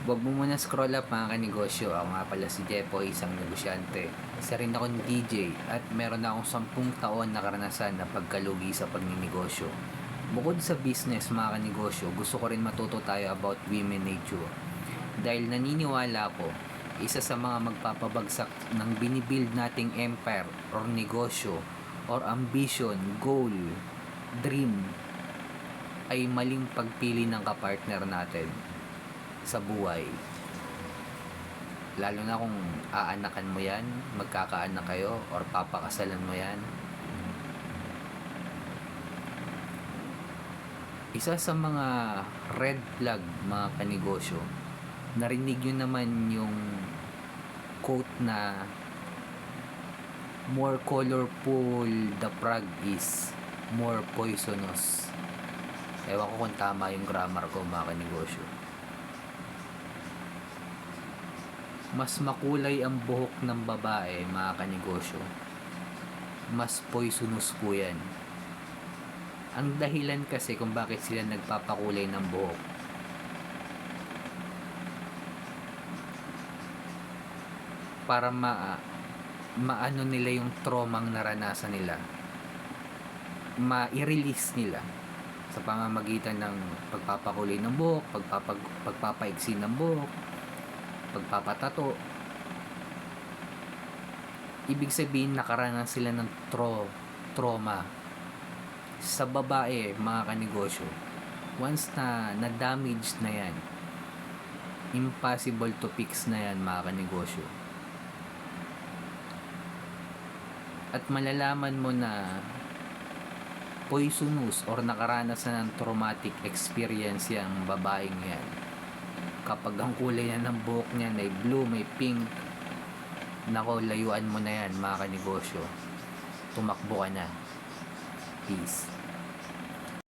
Huwag mo muna scroll up mga kanegosyo. Ako nga pala si Jepo, isang negosyante. Isa rin akong DJ at meron na akong 10 taon na karanasan na pagkalugi sa pagninegosyo. Bukod sa business mga kanegosyo, gusto ko rin matuto tayo about women nature. Dahil naniniwala ko, isa sa mga magpapabagsak ng binibuild nating empire or negosyo or ambition, goal, dream ay maling pagpili ng kapartner natin sa buhay. Lalo na kung aanakan mo yan, magkakaanak kayo, or papakasalan mo yan. Isa sa mga red flag mga kanegosyo, narinig nyo naman yung quote na more colorful the frog is, more poisonous. Ewan ko kung tama yung grammar ko mga kanegosyo. Mas makulay ang buhok ng babae mga kanegosyo, mas poisonous po yan. Ang dahilan kasi kung bakit sila nagpapakulay ng buhok, para maano nila yung traumang naranasan nila, ma-release nila sa pamamagitan ng pagpapakulay ng buhok, pagpapaigsi ng buhok, pagpapatato. Ibig sabihin nakaranas sila ng trauma. Sa babae mga kanegosyo, once na damage na yan, impossible to fix na yan mga kanegosyo. At malalaman mo na poisonous or nakaranas na ng traumatic experience yung babaeng yan kapag ang kulay na ng buhok niya may blue, may pink. Nako, layuan mo na yan mga kanegosyo. Tumakbo ka na. Peace.